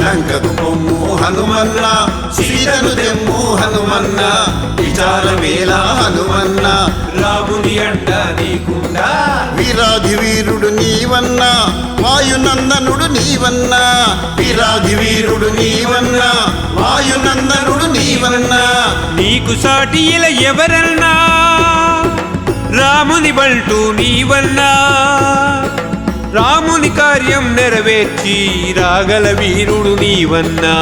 లంకకు పొమ్ము హనుమన్న సీతను తెమ్ము హనుమన్న విచారమేలా హనుమన్న రాముని అండ నీకుండా వీరాధి వీరుడు నీవన్నా వాయునందనుడు నీవన్నా వీరాధి వీరుడు నీవన్నా వాయునందనుడు నీవన్నా నీకు సాటి ఇలా ఎవరన్నా రాముని బంటూ నీవన్నా రాముని కార్యం నెరవేర్చి రాగల వీరుడు నీవన్నా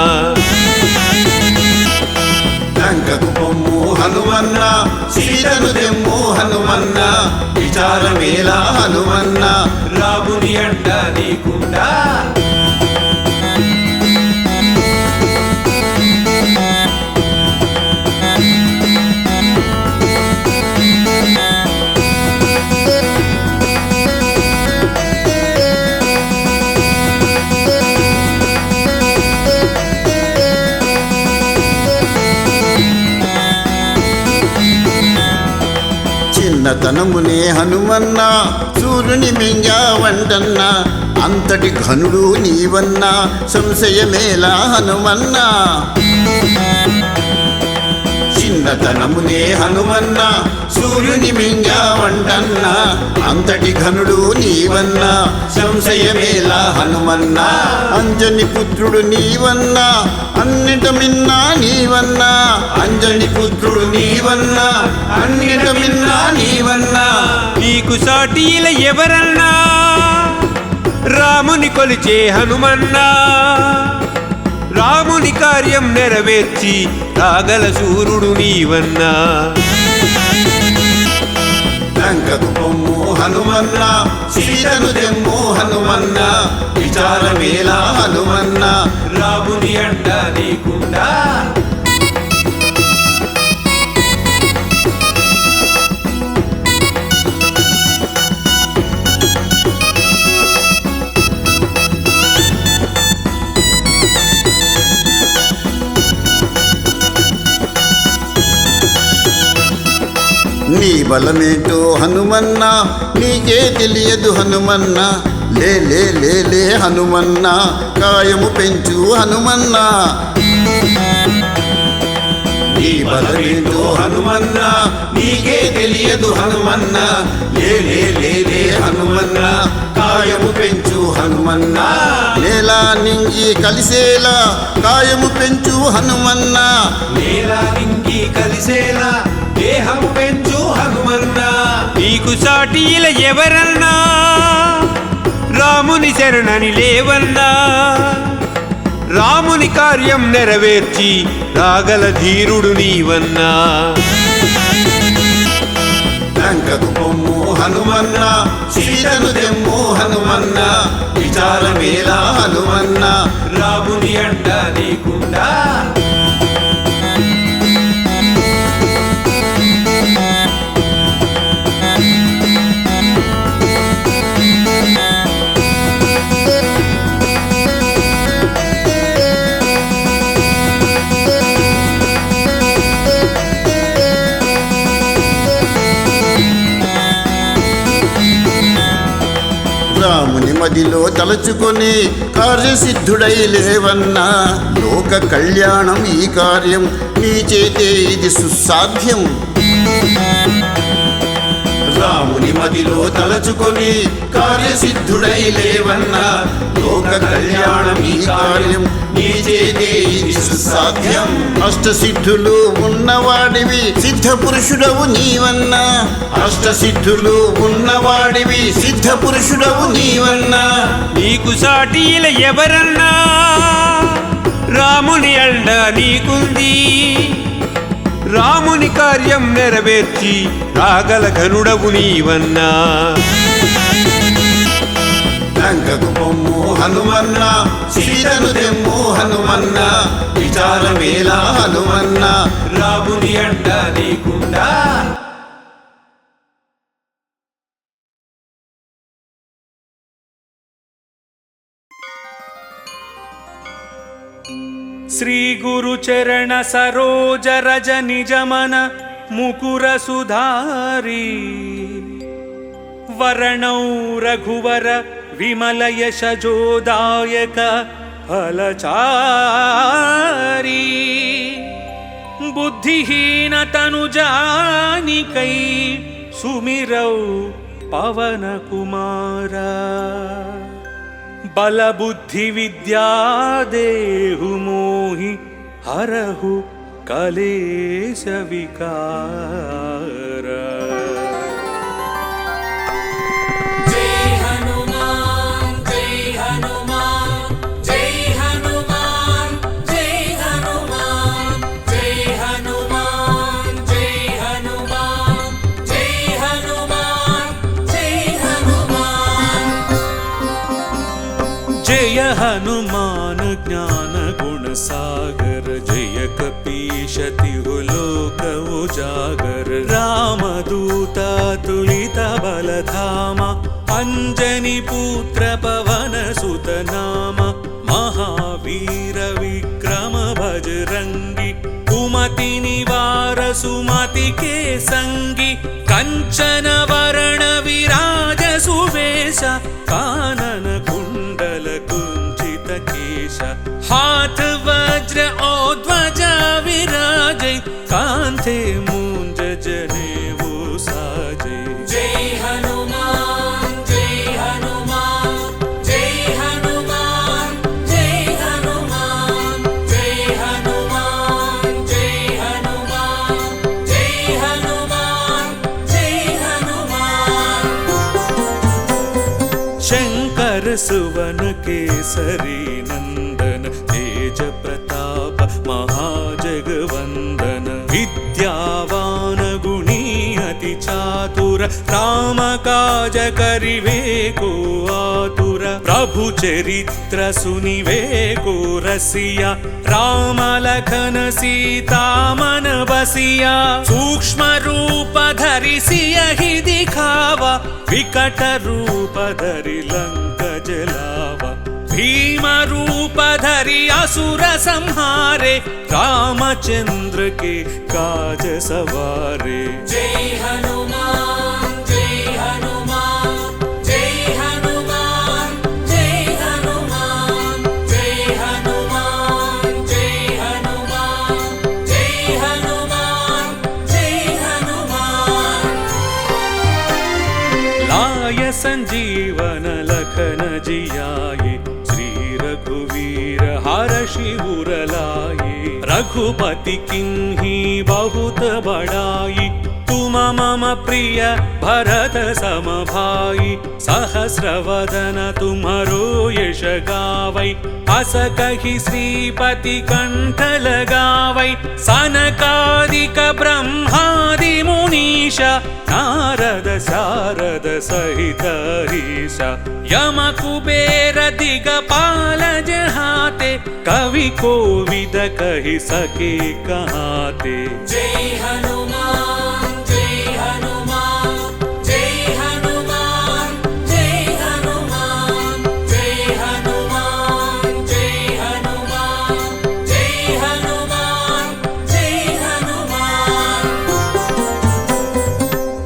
లంకకు పొమ్ము హనుమన్న సీతను తెమ్ము హనుమన్న విచారమేలా హనుమన్న రాముని అండ నీకుండా చిన్నతనమునే హనుమన్న సూర్యుని మింగావంటన్న అంతటి ఘనుడు నీవన్నా సంశయమేలా హనుమన్నా చిన్నతనమునే హనుమన్న సూర్యుని మింగావంటన్న అంతటి ఘనుడు నీవన్నా సంశయమేలా హనుమన్నా అంజని పుత్రుడు నీవన్నా అన్నిట మిన్నా నీవన్నా అంజని పుత్రుడు నీవన్నా అన్నిట మిన్నా నీవన్నా నీకు సాటి ఇలా ఎవరన్నా రాముని కొలిచే హనుమన్నా రాముని కార్యం నెరవేర్చి రాగల సూర్యుడు నీవన్నా లంకకు పొమ్ము హనుమన్న సీతను తెమ్ము హనుమన్న విచారమేలా హనుమన్న రాముని అండ నీకుండా నీ బలమేంటో హనుమన్న నీకే తెలియదు హనుమన్న లే లే లే లే హనుమన్న కాయము పెంచు హనుమన్న నీ బలమేంటో హనుమన్న నీకే తెలియదు హనుమన్న లే లే లే లే హనుమన్న కాయము పెంచు హనుమన్న నేలా నింగి కలిసేలా కాయము పెంచు హనుమన్న నేలా నింగి కలిసేలా దేహం పెంచు హనుమన్నా నీకు సాటి ఇలా ఎవరన్నా రాముని శరణని లేవన్నా రాముని కార్యం నెరవేర్చి రాగల ధీరుడు నీవన్నా లంకకు పొమ్ము హనుమన్న సీతను తెమ్ము హనుమన్న విచారమేలా హనుమన్న రాముని అండ నీకుండా రాముని మదిలో తలచుకొని కార్యసిద్ధుడై లేవన్నా లోక కళ్యాణం ఈ కార్యం నీ చేతే ఇది సుసాధ్యం రాముని మదిలో తలచుకొని కార్యసిద్ధుడై లేవన్నా లోక కళ్యాణం ఈ కార్యం నీ చేతే ఇది సుసాధ్యం అష్టసిద్ధులు ఉన్నవాడివి సిద్ధ పురుషుడవు నీవన్నా అష్టసిద్ధులు ఉన్నవాడివి సిద్ధ పురుషుడవు నీవన్నా నీకు సాటి ఇలా ఎవరన్నా రాముని అండ నీకుంది రాముని కార్యం నెరవేర్చి రాగల ఘనుడవు నీవన్నా లంకకు పొమ్ము హనుమన్న సీతను తెమ్ము హనుమన్న విచారమేలా హనుమన్న రాముని అండ నీకుండా శ్రీ గురు చరణ సరోజ రజ నిజమన ముకుర సుధారి వరణౌ రఘువర విమల యశజోదాయక फलचारी बुद्धिहीन तनु जानिकै सुमिरौ पवन कुमारा बल बुद्धि विद्या देहु मोहि हरहु कलेश विकार। जय हनुमान ज्ञान गुण सागर जय कपीश तिहु लोक उजागर रामदूत तुलित बलधामा अंजनी पुत्र पवन सुत नाम महावीर विक्रम बजरंगी कुमति निवार सुमति के संगी कंचन वरण विराज सुवेश कानन कुंडल कुंचित केश हाथ वज्र और ध्वजा विराजे कांधे मूंज जनेऊ साजे। जय हनुमान जय हनुमान जय हनुमान जय हनुमान जय हनुमान जय हनुमान जय हनुमान जय हनुमान। शंकर सुवन केसरी नंदन तेज प्रताप महाजगवंदन विद्यावान गुणी अति चातुर राम काज करिवे को आतुर प्रभु चरित्र सुनिवे को रसिया राम लखन सीता मन बसिया सूक्ष्म रूप धरि सियहि दिखावा विकट रूप धरि लंक जलावा भीम रूप धरि असुर संहारे रामचंद्र के काज सवारे। जय हनुमान जय हनुमान जय हनुमान जय हनुमान जय हनुमान जय हनुमान जय हनुमान जय हनुमान। लाय संजीवन लखन जियाए रघुवीर हर्षि उर लाए रघुपति किन्ही बहुत बड़ाई तुम मम प्रिय भरत सम भाई सहस्र वदन तुम्हरो यश गावै अस कहि श्रीपति कंठ लगावै सनकादिक ब्रह्मादि मुनीशा नारद शारद सहित हरीशा यम कुबेर दिगपाल जहाते कवि कोविद कहि सके कहाते। जय हनुमान जय हनुमान जय हनुमान जय हनुमान जय हनुमान जय हनुमान जय हनुमान जय हनुमान।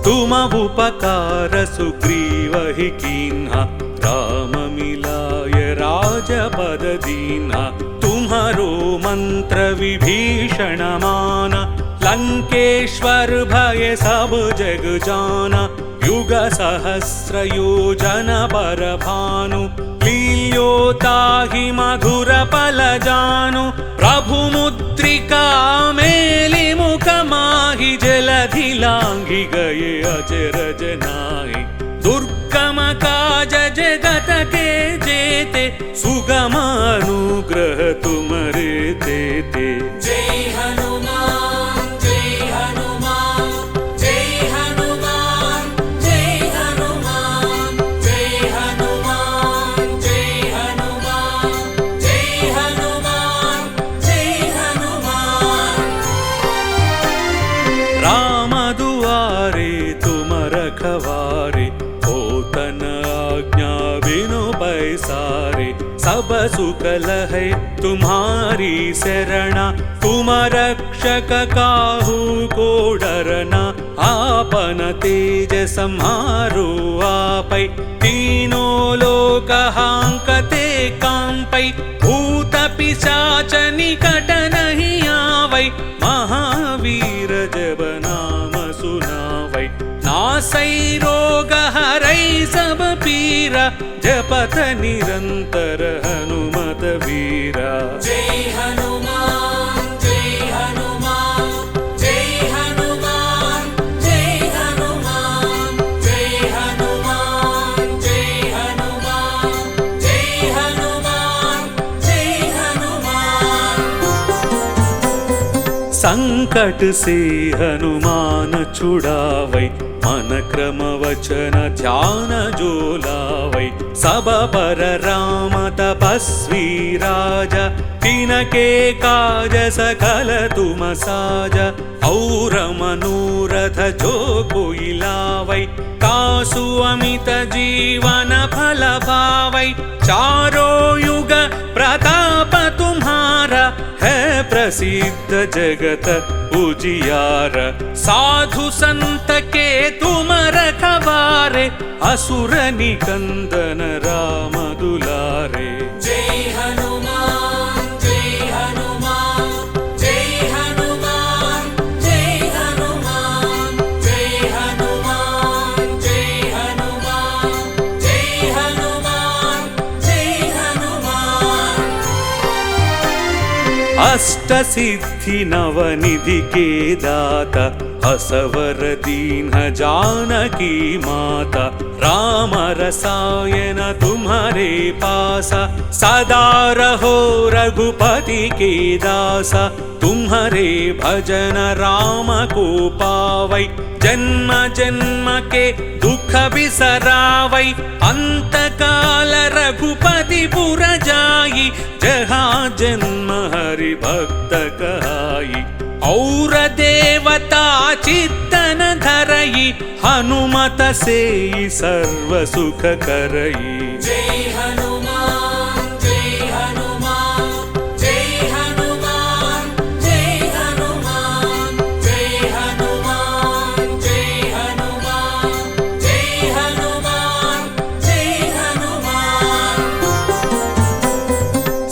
तुम उपकार सुग्रीव ही कीन्हा राम मिलाय राजपद दीन्हा तुम्हारो मंत्र विभीषण माना लंकेश्वर भय सब जग जाना युग सहस्र योजन पर भानु लील्योताहि मधुर पल जानु प्रभु मुद्रिका मेलि मुख माहि जलधि लांघि गए अजरज नाहि दुर्गम काज जगत के जेते सुगम अनुग्रह तुमरे तेते। जय हनुमान जय हनुमान जय हनुमान जय हनुमान जय हनुमान जय हनुमान जय हनुमान जय हनुमान। राम दुआरे तुम रखवारे होतन आज्ञा बिनु पैसारे सब सुख लहै तुम्हारी शरणा तुम रक्षक काहू को डरना आपन तेज सम्हारो आपै तीनों लोक हांकते कांपै भूत पिशाच निकट नहीं आवै, महावीर जब नाम सुनावै। नासै रोग हरै सब पीरा, जपत निरंतर हनुमत वीरा। जय हनुमान जय हनुमान जय हनुमान जय हनुमान जय हनुमान जय हनुमान जय हनुमान जय हनुमान। संकट से हनुमान छुड़ावै, मन क्रम वचन ध्यान जो लावै। सब पर राम तपस्वी राजा, तिनके काज सकल तुम साजा। और मनोरथ जो कोई लावै, तासु अमित जीवन फल पावै। चारों युग प्रताप तुम्हारा, है प्रसिद्ध जगत उजियारा। साधु संत के तुम रखवारे, असुर निकंदन राम दुलारे। जय हनुमान जय हनुमान जय हनुमान जय हनुमान जय हनुमान जय हनुमान जय हनुमान जय हनुमान। अष्ट सिद्धि नवनिधि के दाता, असवर दीन जानकी माता। राम रसायन तुम्हारे पासा, सदा रहो रघुपति के दासा। तुम्हारे भजन राम को पावै, जन्म जन्म के दुख बिसरावै। अंत काल रघुपति पुर जाई, जहाँ जन्म हरि भक्त कहाई। और देवता चित्तन धरई, हनुमत से सर्व सुख करई। जय हनुमान जय हनुमान जय हनुमान जय हनुमान जय हनुमान जय हनुमान जय हनुमान जय हनुमान।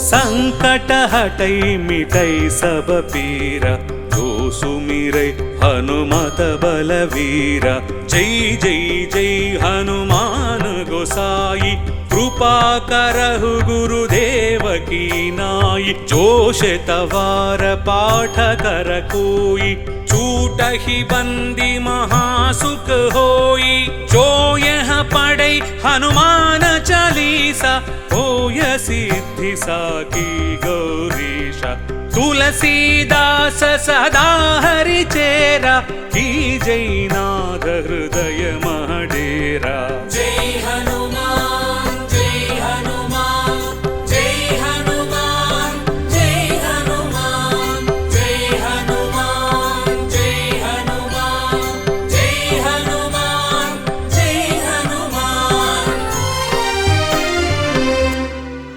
संकट हटै मिटै सब पीरा, जो सुमिरै हनुमत बलवीरा। जय जय जय हनुमान गोसाई, कृपा करहु गुरुदेव की नाई। जोश तवार पाठ कर कोई, छूटहि बंदी महासुख होई। जो यह पढ़ै हनुमान चालीसा, होय सिद्धि साकी गौरीशा। तुलसीदास सदा हरि चेरा, की जय नाथ हृदय महडेरा। जय हनुमान जय हनुमान जय हनुमान जय हनुमान जय हनुमान जय हनुमान जय हनुमान जय हनुमान।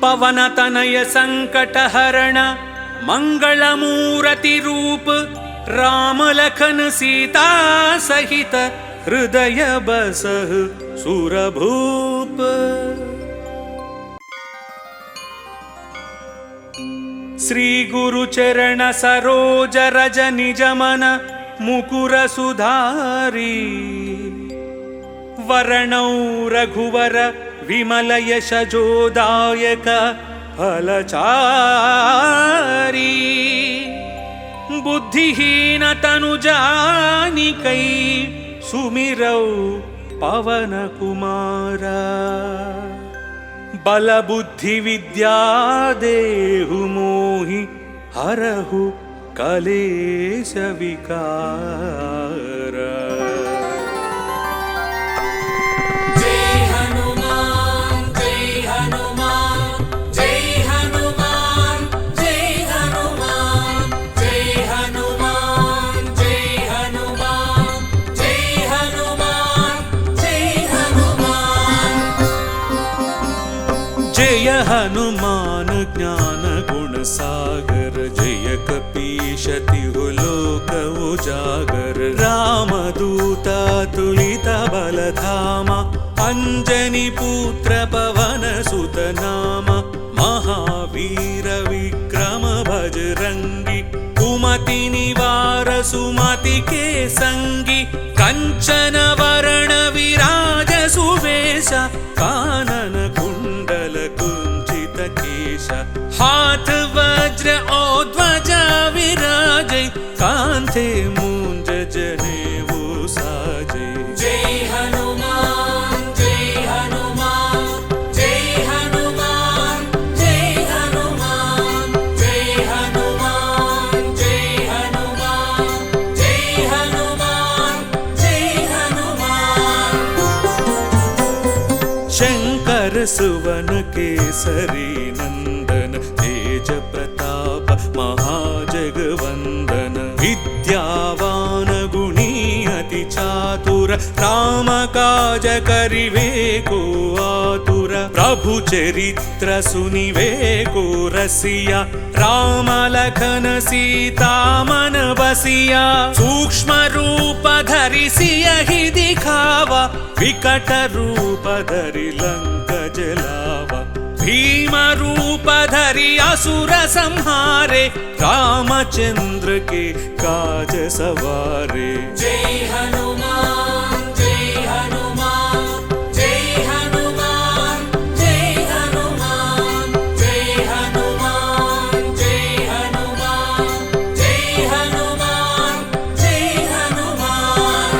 पवन तनय संकट हरण, मंगल मूरति रूप। राम लखन सीता सहित, हृदय बसहु सुरभूप। श्री गुरु चरण सरोज रज निज मन, मुकुर सुधारी। वरणौ रघुवर विमल यश जोदायक फलचारी। बुद्धिहीन तनु जानिकै, सुमिरौ पवन कुमारा। बल बुद्धि विद्या देहु मोहि, हरहु कलेश विकार। जय हनुमान ज्ञान गुण सागर, जय कपीश तिहु लोक उजागर। राम दूत तुलित बल धामा, अंजनी पुत्र पवन सुत नामा। महावीर विक्रम बजरंगी कुमति निवार सुमति के संगी कंचन वरण विराज सुवेश कानन कुंडल कुंचित केश हाथ वज्र औध्वजा विराजै कांधे मूंज जनेऊ साजै। जय हनुमान जय हनुमान जय हनुमान जय हनुमान जय हनुमान जय हनुमान जय हनुमान जय हनुमान। शंकर सुवन केसरी नंदन तेज प्रताप महाजगवंदन विद्यावान गुणी अति चातुर राम काज करिवे को आतुर प्रभु चरित्र सुनिवे को रसिया राम लखन सीता मन बसिया सूक्ष्म रूप धरि सियहि दिखावा विकट रूप धरि लंक जलावा भीम रूप धरि असुर संहारे रामचंद्र के काज सवारे। जय हनुमान जय हनुमान जय हनुमान जय हनुमान जय हनुमान जय हनुमान जय हनुमान जय हनुमान।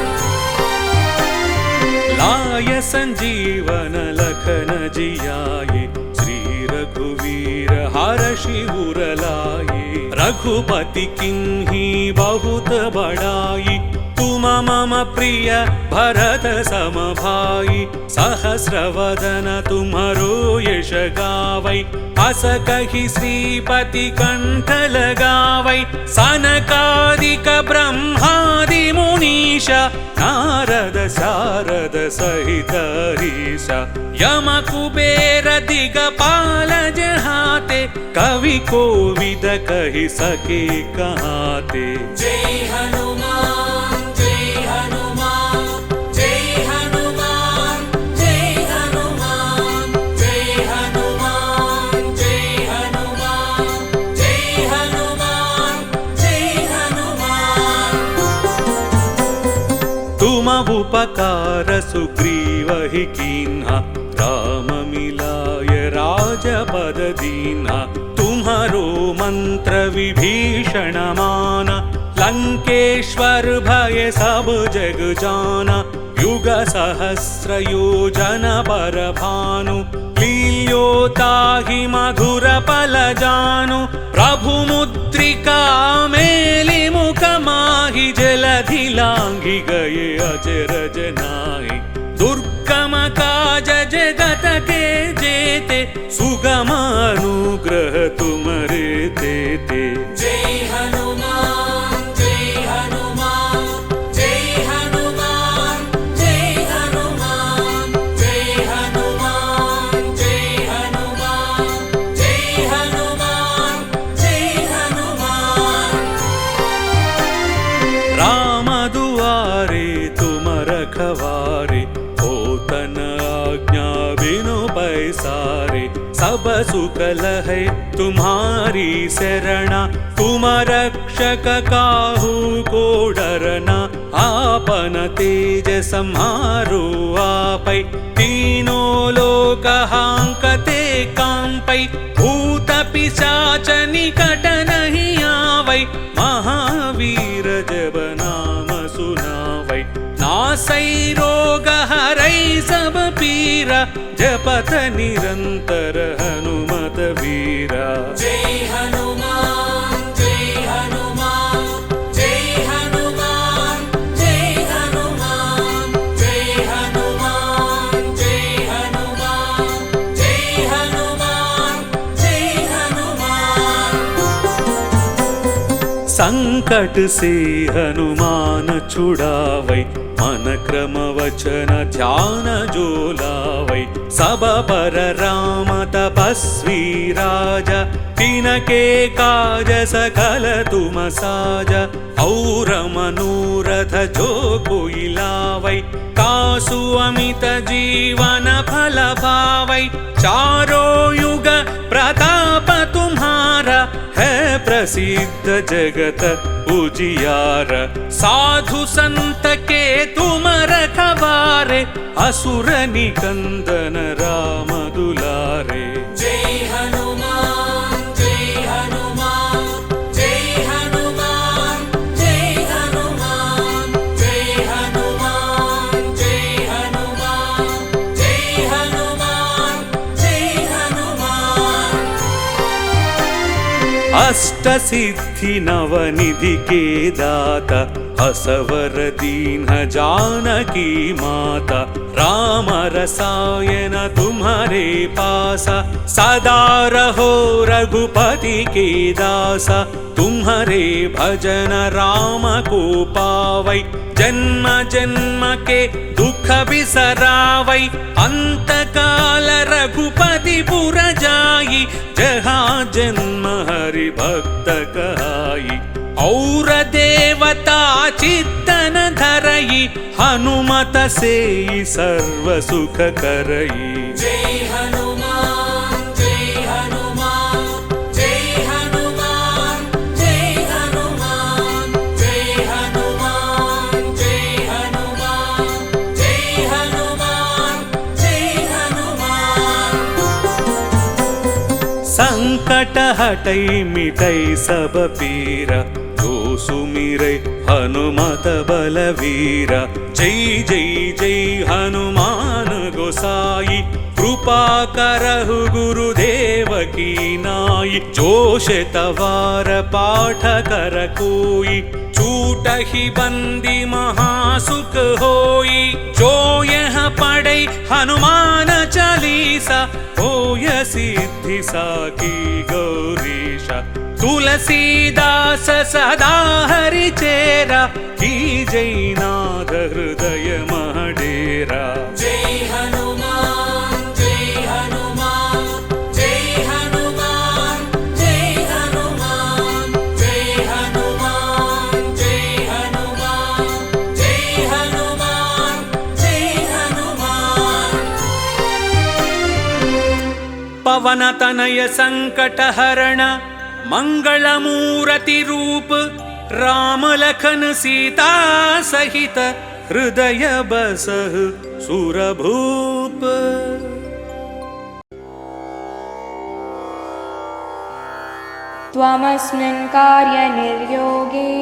लाय संजीवन लखन जियाए श्री रघुवीर हर्षि उर लाए रघुपति किन्ही बहुत बड़ाई तुम मम प्रिय भरत सम भाई सहस्रवदन तुम्हरो यश गावै अस कहि श्रीपति कंठ लगावै सनकादिक ब्रह्मादि मुनीशा नारद शारद सहित हरीशा यम कुबेर दिगपाल जहाते कवि कोविद कहि सके कहाते। जय हनुमान जय हनुमान जय हनुमान जय हनुमान जय हनुमान जय हनुमान जय हनुमान जय हनुमान। तुम उपकार सुग्रीव ही कीन्हा राम मिलाय राजपद दीन्हा तुम्हारो मंत्र विभीषण माना लंकेश्वर भय सब जग जाना युग सहस्र योजन पर भानु लील्योताहि मधुर पल जानु प्रभु मुद्रिका मेलि मुख माहि जलधि लांघि गए अचरज नाहि दुर्गम काज जगत के जेते सुगम अनुग्रह तुमरे तेते। जय हनुमान जय हनुमान जय हनुमान जय हनुमान जय हनुमान जय हनुमान जय हनुमान जय हनुमान। राम दुआरे तुम रखवारे होतन आज्ञा बिनु पैसारे सब सुख लहै तुम्हारी शरणा तुम रक्षक काहू को डरना आपन तेज सम्हारो आपै तीनों लोक हांकते कांपै भूत पिशाच निकट नहीं आवै महावीर जब नाम सुनावै नासै रोग हरै सब पीरा जपत निरंतर हनुमत वीरा। जय हनुमान जय हनुमान जय हनुमान जय हनुमान जय हनुमान जय हनुमान जय हनुमान जय हनुमान। संकट से हनुमान छुड़ावै मन क्रम वचन ध्यान जो लावै सब पर राम तपस्वी राजा तिनके काज सकल तुम साजा और मनोरथ जो कोई लावै कासु अमित जीवन फल पावै चारों युग प्रताप तुम्हारा है प्रसिद्ध जगत उजियार साधु संत के तुम रखवारे असुर निकंदन राम दुलारे जय हनुमान जय हनुमान जय हनुमान जय हनुमान जय हनुमान जय हनुमान जय हनुमान जय हनुमान। अष्ट सिद्धि नवनिधि के दाता असवर दीन जानकी माता राम रसायन तुम्हारे पासा सदा रहो रघुपति के दासा तुम्हारे भजन राम को पावै जन्म जन्म के दुख बिसरावै अंत काल रघुपति पुर जाई जहाँ जन्म हरि भक्त कहाई और देवता चित्तन धरई हनुमत से सर्व सुख करई जय हनुमान जय हनुमान जय हनुमान जय हनुमान जय हनुमान जय हनुमान जय हनुमान जय हनुमान। संकट हटई मिटई सब पीरा जो सुमिरै हनुमत बलवीरा जय जय जय हनुमान गोसाई कृपा करहु गुरुदेव की नाई जोश तवार पाठ कर कोई छूटहि बंदी महासुख होई जो यह पढ़ै हनुमान चालीसा होय सिद्धि साकी गौरीशा तुलसीदास सदा हरि चेरा की जयनाथ हृदय महडेरा जय हनुमान जय हनुमान जय हनुमान जय हनुमान जय हनुमान जय हनुमान जय हनुमान जय हनुमान। पवन तनय संकट हरण मंगल मूर्ति रूप राम लखन सीता सहित हृदय बसहु सुरभूप। त्वमस्मिन् कार्य निर्योगे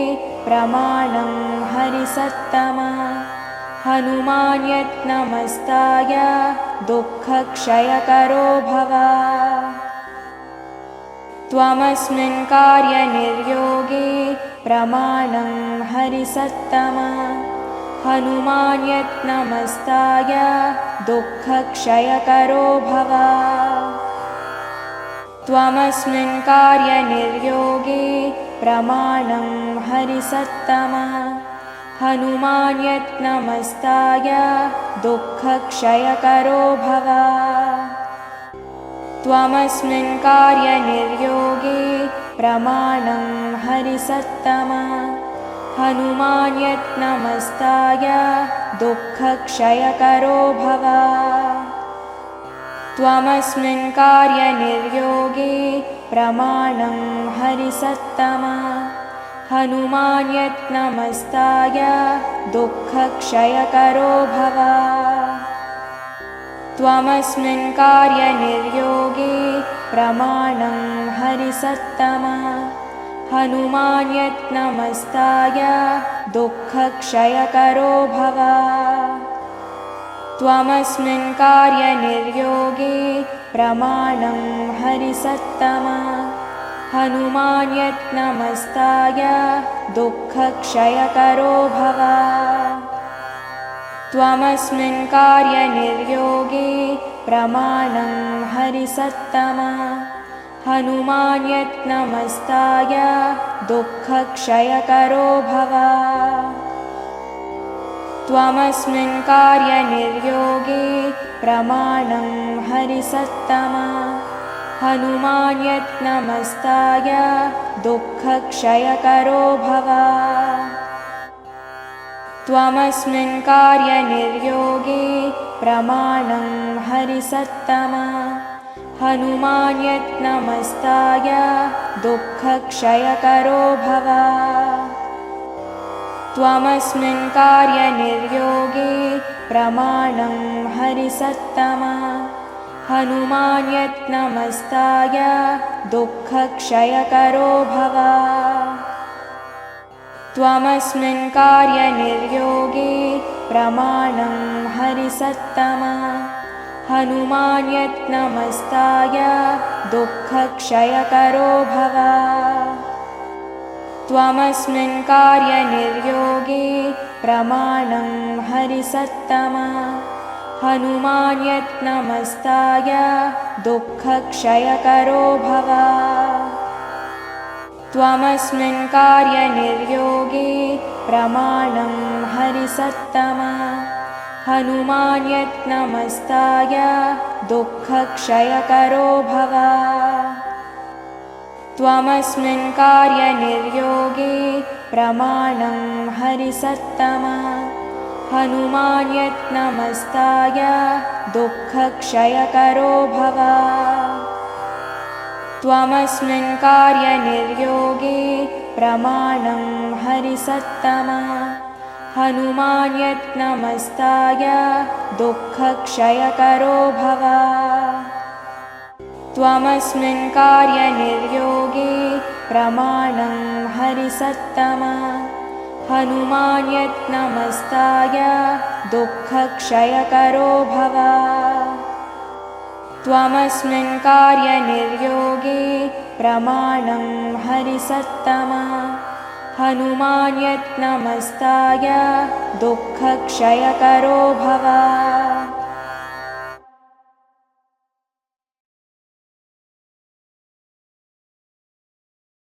प्रमाणं हरिसत्तमा हनुमान् यत्नमस्ताय दुःखक्षयकरो भव। त्वमस्मिन् कार्य निर्योगे प्रमाणं हरिसत्तमा हनुमान् यत्नमस्ताय दुःखक्षयकरो भव। त्वमस्मिन् कार्य निर्योगे प्रमाणं हरिसत्तमा हनुमान् यत्नमस्ताय दुःखक्षयकरो भव। त्वमस्मिन् कार्य निर्योगे प्रमाणं हरिसत्तमा हनुमान् यत्नमस्ताय दुःखक्षयकरो भव। त्वमस्मिन् कार्य निर्योगे प्रमाणं हरिसत्तमा हनुमान् यत्नमस्ताय दुःखक्षयकरो भव। त्वमस्मिन् कार्य निर्योगे प्रमाणं हरिसत्तमा हनुमान् यत्नमस्ताय दुःखक्षयकरो भव। त्वमस्मिन् कार्य निर्योगे प्रमाणं हरिसत्तमा हनुमान् यत्नमस्ताय दुःखक्षयकरो भव। त्वमस्मिन् कार्य निर्योगे प्रमाणं हरिसत्तमा हनुमान् यत्नमस्ताय दुःखक्षयकरो भव। त्वमस्मिन् कार्यनिर्योगे प्रमाणं हरिसत्तमा हनुमान् यत्नमस्ताय दुःखक्षयकरो भव त्वमस्मिन् कार्यनिर्योगे प्रमाणं हरिसत्तमा हनुमान् यत्नमस्ताय दुःखक्षयकरो भव त्वमस्मिन् कार्यनिर्योगे प्रमाणं हरिसत्तमा हनुमान् यत्नमस्ताय दुःखक्षयकरो भव त्वमस्मिन् कार्यनिर्योगे प्रमाणं हरिसत्तमा हनुमान् यत्नमस्ताय दुःखक्षयकरो भव त्वमस्मिन् कार्यनिर्योगे प्रमाणं हरिसत्तमा हनुमान् यत्नमस्ताय दुःखक्षयकरो भव त्वमस्मिन् कार्यनिर्योगे प्रमाणं हरिसत्तमा हनुमान् यत्नमस्ताय दुःखक्षयकरो भव त्वमस्मिन् कार्यनिर्योगे प्रमाणं हरिसत्तमा हनुमान् यत्नमस्ताय दुःखक्षयकरो भव त्वमस्मिन् कार्यनिर्योगे प्रमाणं हरिसत्तमा हनुमान् यत्नमस्ताय दुःखक्षयकरो भव त्वमस्मिन् कार्यनिर्योगे प्रमाणं हरिसत्तमा हनुमान् यत्नमस्ताय दुःखक्षयकरो भव त्वमस्मिन् कार्यनिर्योगे प्रमाणं हरिसत्तमा हनुमान् यत्नमस्ताय दुःखक्षयकरो भव